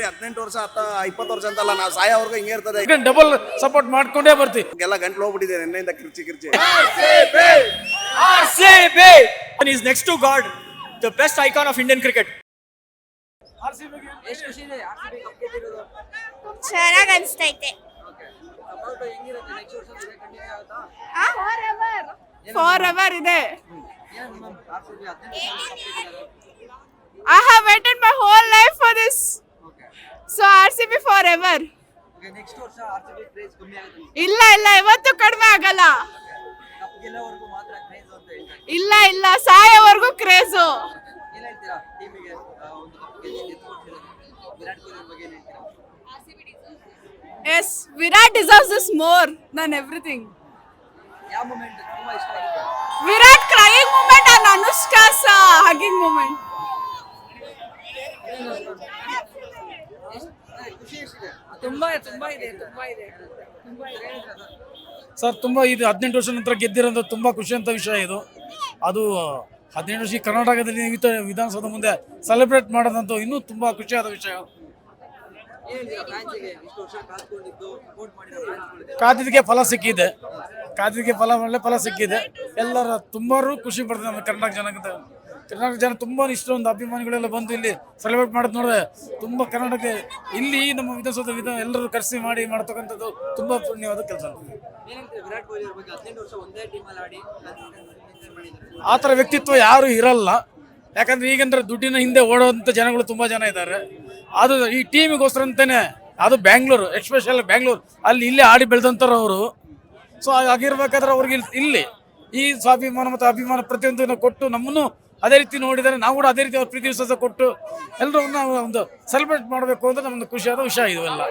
ಬರೀ 18 ವರ್ಷ 20 ವರ್ಷ ಅಂತಲ್ಲ, ನಾವು ಸಾಯೋವರೆಗೂ ಹಿಂಗೆ ಇರ್ತದೆ. ಡಬಲ್ ಸಪೋರ್ಟ್ ಮಾಡ್ಕೊಂಡೇ ಬರ್ತೀವಿ. ಎಲ್ಲ ಗಂಟ್ಲು ಹೋಗ್ಬಿಟ್ಟಿದೆ ನಿನ್ನೆಯಿಂದ ಕಿರ್ಚಿ. RCB is next to God, the best icon of Indian cricket. ಚೆನ್ನಾಗಿ ಅನಿಸ್ತೈತೆ. ಫಾರ್ ಎವರ್ ಇದೆ. I have waited my whole life for this. So RCB forever. ಇಲ್ಲ ಇವತ್ತು ಕಡಿಮೆ ಆಗಲ್ಲ. ಇಲ್ಲ ಸಾಯೋವರೆಗೂ craze. Yes, Virat deserves this more than everything. Virat crying moment and Anushka's hugging moment. ತುಂಬಾ ಇದೆ. ಸರ್ ತುಂಬ ಇದು 18 ವರ್ಷ ನಂತರ ಗೆದ್ದಿರೋದು ತುಂಬ ಖುಷಿಯಂತ ವಿಷಯ ಇದು. ಅದು 18 ವರ್ಷ ಕರ್ನಾಟಕದಲ್ಲಿ ವಿಧಾನಸೌಧ ಮುಂದೆ ಸೆಲೆಬ್ರೇಟ್ ಮಾಡೋದಂತೂ ಇನ್ನೂ ತುಂಬ ಖುಷಿಯಾದ ವಿಷಯ. ಕಾದಿದ್ದಕ್ಕೆ ಫಲ ಸಿಕ್ಕಿದೆ. ಒಳ್ಳೆ ಫಲ ಸಿಕ್ಕಿದೆ. ಎಲ್ಲರ ತುಂಬರೂ ಖುಷಿ ಪಡ್ತಾರೆ. ನಮ್ಮ ಕರ್ನಾಟಕ ಜನ ತುಂಬ ಇಷ್ಟೊಂದು ಅಭಿಮಾನಿಗಳೆಲ್ಲ ಬಂದು ಇಲ್ಲಿ ಸೆಲೆಬ್ರೇಟ್ ಮಾಡೋದು ನೋಡಿದ್ರೆ ತುಂಬ ಕರ್ನಾಟಕ ಇಲ್ಲಿ ನಮ್ಮ ವಿಧಾನಸೌಧ ಎಲ್ಲರೂ ಕರೆಸಿ ಮಾಡ್ತಕ್ಕಂಥದ್ದು ತುಂಬ ಪುಣ್ಯವಾದ ಕೆಲಸ. ಆ ಥರ ವ್ಯಕ್ತಿತ್ವ ಯಾರು ಇರಲ್ಲ. ಯಾಕಂದ್ರೆ ಈಗಂದ್ರೆ ದುಡ್ಡಿನ ಹಿಂದೆ ಓಡೋವಂಥ ಜನಗಳು ತುಂಬ ಜನ ಇದ್ದಾರೆ. ಅದು ಈ ಟೀಮಿಗೋಸ್ಕರ ಅಂತಾನೆ. ಅದು ಬ್ಯಾಂಗ್ಳೂರು, ಎಸ್ಪೆಷಲ್ ಬ್ಯಾಂಗ್ಳೂರು, ಅಲ್ಲಿ ಇಲ್ಲೇ ಆಡಿ ಬೆಳೆದಂಥವ್ರು ಅವರು. ಸೊ ಆಗಿರ್ಬೇಕಾದ್ರೆ ಅವ್ರಿಗೆ ಇಲ್ಲಿ ಈ ಸ್ವಾಭಿಮಾನ ಮತ್ತು ಅಭಿಮಾನ ಪ್ರತಿಯೊಂದನ್ನು ಕೊಟ್ಟು ನಮ್ಮನ್ನು ಅದೇ ರೀತಿ ನೋಡಿದರೆ ನಾವು ಕೂಡ ಅದೇ ರೀತಿ ಅವ್ರ ಪ್ರೀತಿ ವಿಶ್ವಾಸ ಕೊಟ್ಟು ಎಲ್ಲರೂ ಒಂದು ಸೆಲೆಬ್ರೇಟ್ ಮಾಡಬೇಕು ಅಂತ ನಮ್ಮದು ಖುಷಿಯಾದ ವಿಷಯ ಇವೆಲ್ಲ.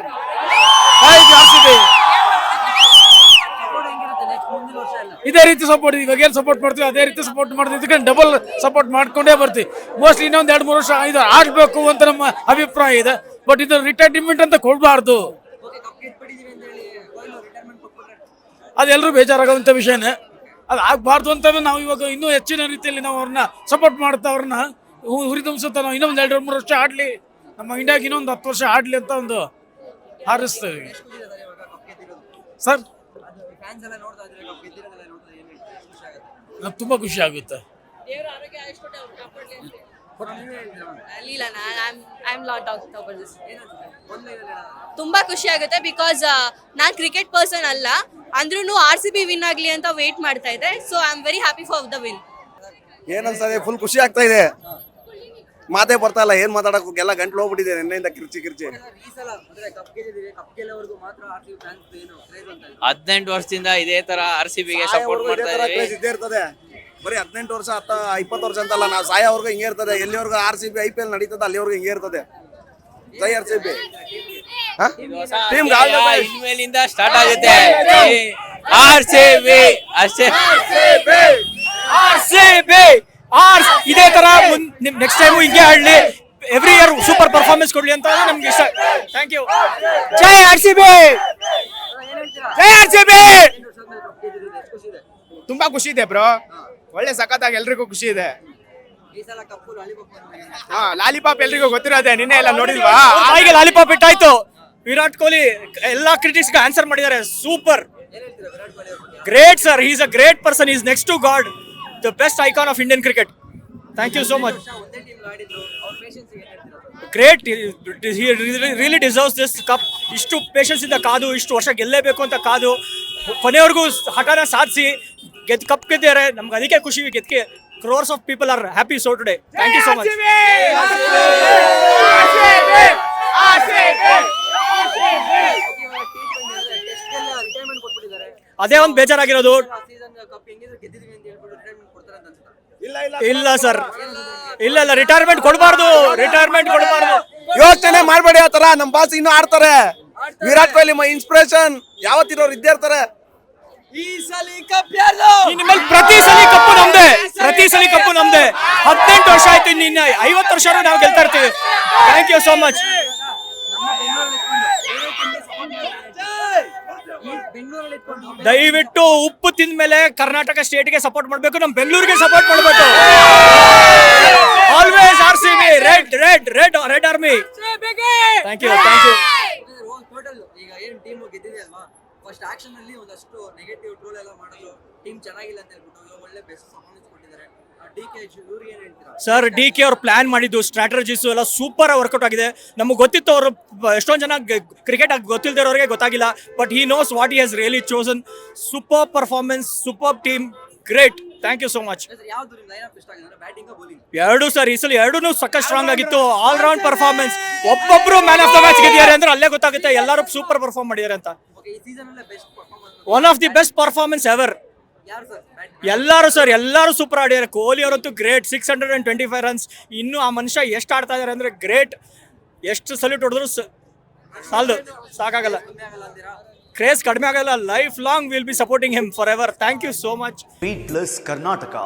ಇದೇ ರೀತಿ ಸಪೋರ್ಟ್ ಇವಾಗ ಏನು ಸಪೋರ್ಟ್ ಮಾಡ್ತೀವಿ ಅದೇ ರೀತಿ ಸಪೋರ್ಟ್ ಮಾಡ್ತೀವಿ. ಡಬಲ್ ಸಪೋರ್ಟ್ ಮಾಡ್ಕೊಂಡೇ ಬರ್ತೀವಿ. ಮೋಸ್ಟ್ಲಿ ಇನ್ನೊಂದು 2-3 ವರ್ಷ ಇದು ಆಡಬೇಕು ಅಂತ ನಮ್ಮ ಅಭಿಪ್ರಾಯ ಇದೆ. ಬಟ್ ಇದು ರಿಟೈರ್ಮೆಂಟ್ ಅಂತ ಕೊಡಬಾರ್ದು. ಅದೆಲ್ಲರೂ ಬೇಜಾರಾಗುವಂಥ ವಿಷಯನೇ. ಅದು ಆಗಬಾರ್ದು ಅಂತ ನಾವು ಇವಾಗ ಇನ್ನೂ ಹೆಚ್ಚಿನ ರೀತಿಯಲ್ಲಿ ನಾವು ಅವ್ರನ್ನ ಸಪೋರ್ಟ್ ಮಾಡ್ತಾ ಅವ್ರನ್ನ ಹುರಿದುಂಬಿಸುತ್ತಾ ನಾವು ಇನ್ನೊಂದು 2-3 ವರ್ಷ ಆಡಲಿ, ನಮ್ಮ ಇಂಡಿಯಾಗೆ ಇನ್ನೊಂದು 10 ವರ್ಷ ಆಡಲಿ ಅಂತ ಒಂದು ಹಾರೈಸ್ತೇವೆ ಸರ್. ನಮ್ಗೆ ತುಂಬ ಖುಷಿ ಆಗುತ್ತೆ. ತುಂಬಾ ಖುಷಿ ಆಗುತ್ತೆ ಬಿಕಾಸ್ ನಾನ್ ಕ್ರಿಕೆಟ್ ಪರ್ಸನ್ ಅಲ್ಲ ಅಂದ್ರೂ RCB ವಿನ್ ಆಗ್ಲಿ ಅಂತ ವೇಟ್ ಮಾಡ್ತಾ ಇದ್ದೆ. So I am very happy for the win. ಏನನ್ಸದೆ, ಫುಲ್ ಖುಷಿ ಆಗ್ತಾ ಇದೆ. ಮಾತೇ ಬರ್ತಾ ಇಲ್ಲ, ಏನ್ ಮಾತಾಡಕ್ಕೆ ಎಲ್ಲ ಗಂಟ್ಲು ಹೋಗ್ಬಿಟ್ಟಿದೆ ನಿನ್ನೆಯಿಂದ ಕಿರ್ಚಿ. 18 ವರ್ಷದಿಂದ ಇದೇ ತರ RCB ಗೆ ಸಪೋರ್ಟ್ ಮಾಡ್ತಾ ಇದ್ದೇ ಇರ್ತದೆ. ಬರೀ 18 ವರ್ಷ 20 ವರ್ಷ ಅಂತಲ್ಲ, ನಾವು ಸಾಯೋವರೆಗೂ ಹಿಂಗೆ ಇರ್ತದೆ. ಎಲ್ಲಿವರೆಗೂ RCB IPL ನಡೀತದೆ ಅಲ್ಲಿವರೆಗೂ ಹಿಂಗೆ ಇರ್ತದೆ. ಜೈ RCB. ಇನ್ಮೇಲಿಂದ ಸ್ಟಾರ್ಟ್ ಆಗುತ್ತೆ RCB ಅಷ್ಟೇ. ಇದೇ ತರ ನೆಕ್ಸ್ಟ್ ಟೈಮ್ ಹಿಂಗೆ ಆಡ್ಲಿ, ಎವ್ರಿ ಇಯರ್ ಸೂಪರ್ ಪರ್ಫಾರ್ಮೆನ್ಸ್ ಕೊಡ್ಲಿ ಅಂತ ನಮ್ಗೆ ಇಷ್ಟ. Thank you. ಜೈ RCB. ತುಂಬಾ ಖುಷಿ ಇದೆ ಬ್ರೋ. ಒಳ್ಳೆ ಸಖತ್ತಾಗಿ ಎಲ್ರಿಗೂ ಖುಷಿ ಇದೆ. ಲಾಲಿಪಾಪ್ ಎಲ್ರಿಗೂ ಗೊತ್ತಿರೋದೆ, ನಿನ್ನೆ ಎಲ್ಲ ನೋಡಿಲ್ವಾ? ಬಾಯಿಗೆ ಲಾಲಿಪಾಪ್ ಇಟ್ಟಾಯ್ತು. ವಿರಾಟ್ ಕೊಹ್ಲಿ ಎಲ್ಲಾ ಕ್ರಿಟಿಕ್ಸ್ ಗೆ ಆನ್ಸರ್ ಮಾಡಿದ್ದಾರೆ. Super, great sir. He is a great person. Is next to god, the best icon of Indian cricket. Thank you so much. Great. He really deserves this cup. ಇಷ್ಟು patience ಇಂದ ಕಾದು, ಇಷ್ಟು ವರ್ಷ ಗೆಲ್ಲೇಬೇಕು ಅಂತ ಕಾದು ಕೊನೆಯವರೆಗೂ ಹಠನ ಸಾಧಿಸಿ ಕಪ್ ಗೆದ್ದಿದ್ದಾರೆ. ನಮ್ಗೆ ಅದಕ್ಕೆ ಖುಷಿ. ಗೆದ್ಕೆ crores of people are happy so today. Thank you so much. ಅದೇ ಒಂದು ಬೇಜಾರಾಗಿರೋದು. ಇಲ್ಲ ಸರ್, ಇಲ್ಲ ರಿಟೈರ್ಮೆಂಟ್ ಕೊಡಬಾರ್ದು. ಯೋಚನೆ ಮಾಡಬೇಡಿ ಆ ತರ. ನಮ್ಮ ಬಾಸ್ ಇನ್ನೂ ಆಡ್ತಾರೆ. ವಿರಾಟ್ ಕೊಹ್ಲಿ ಇನ್ಸ್ಪಿರೇಷನ್ ಯಾವತ್ತಿರೋರು ಇದ್ದೇ ಇರ್ತಾರೆ. ಪ್ರತಿ ಸಲ ಕಪ್ಪು ನಮ್ದೆ. 18 ವರ್ಷ ಆಯ್ತು, ಇನ್ನು 50 ವರ್ಷ ನಾವು ಗೆಲ್ತಾ ಇರ್ತೀವಿ. Thank you so much. ದಯವಿಟ್ಟು ಉಪ್ಪು ತಿಂದ ಮೇಲೆ ಕರ್ನಾಟಕ ಸ್ಟೇಟ್ಗೆ ಸಪೋರ್ಟ್ ಮಾಡಬೇಕು, ನಮ್ಮ ಬೆಂಗಳೂರಿಗೆ ಸಪೋರ್ಟ್ ಮಾಡಬೇಕು. Always RCB, red army. Thank you. Total ಈಗ ಏನ್ ಟೀಮ್ ಗೆದ್ದಿದೆ ಅಲ್ವಾ, ಫಸ್ಟ್ ಆಕ್ಷನ್ ಅಲ್ಲಿ ಒಂದಷ್ಟು ನೆಗೆಟಿವ್ ಟ್ರೋಲ್ ಎಲ್ಲ ಮಾಡೋದು, ಟೀಮ್ ಚೆನ್ನಾಗಿಲ್ಲ ಅಂತ ಹೇಳ್ಬಿಟ್ಟು ಇವಾಗ ಒಳ್ಳೆ ಬೆಸ್ಟ್ ಪರ್ಫಾರ್ಮೆನ್ಸ್ ಕೊಟ್ಟಿದ್ದಾರೆ. DK ಇವ್ರಿಗೆ ಏನ್ ಹೇಳ್ತೀರಾ ಸರ್? DK ಅವ್ರು ಪ್ಲಾನ್ ಮಾಡಿದ್ದು ಸ್ಟ್ರಾಟಜೀಸ್ ಎಲ್ಲ ಸೂಪರ್ ವರ್ಕೌಟ್ ಆಗಿದೆ. ನಮಗೆ ಗೊತ್ತಿತ್ತು ಅವರು ಎಷ್ಟೊಂದು ಜನ ಕ್ರಿಕೆಟ್ ಗೊತ್ತಿಲ್ಲದಿರೋರಿಗೆ ಗೊತ್ತಾಗಿಲ್ಲ, but he knows what he has really chosen. Super performance, super team, great. Thank you so much. ಯಾವ್ದು ನಿಮ್ ಲೈನ್ ಅಪ್ ಇಷ್ಟ ಆಗಿದೆ? Batting bowling? ಎರಡು ಸರ್, ಈ ಸಲ ಎರಡೂ ಸಖತ್ ಸ್ಟ್ರಾಂಗ್ ಆಗಿತ್ತು. All round performance. ಒಬ್ಬೊಬ್ರು ಮ್ಯಾನ್ ಆಫ್ ದ ಮ್ಯಾಚ್ ಗೆದ್ದಿದ್ದಾರೆ ಅಂದ್ರೆ ಅಲ್ಲೇ ಗೊತ್ತಾಗುತ್ತೆ ಎಲ್ಲರೂ ಸೂಪರ್ ಪರ್ಫಾರ್ಮ್ ಮಾಡಿದ್ದಾರೆ ಅಂತ. ಓಕೆ, ಈ ಸೀಸನ್ ಅಲ್ಲೇ best performance one of the best performance ever. ಯಾರು ಸರ್? ಎಲ್ಲರೂ ಸೂಪರ್ ಆಡಿದ್ದಾರೆ. ಕೊಹ್ಲಿ ಅವರಂತೂ ಗ್ರೇಟ್, 625 ರನ್ಸ್. ಇನ್ನು ಆ ಮನುಷ್ಯ ಎಷ್ಟು ಆಡ್ತಾ ಇದ್ದಾರೆ ಅಂದ್ರೆ ಗ್ರೇಟ್. ಎಷ್ಟು ಸಲ್ಯೂಟ್ ಹೊಡೆದ್ರು ಸಾಲದು, ಸಾಕಾಗಲ್ಲ. ಕ್ರೇಜ್ ಕಡಿಮೆ ಆಗಲ್ಲ. Lifelong will be supporting him forever. Thank you so much. Beatless Karnataka.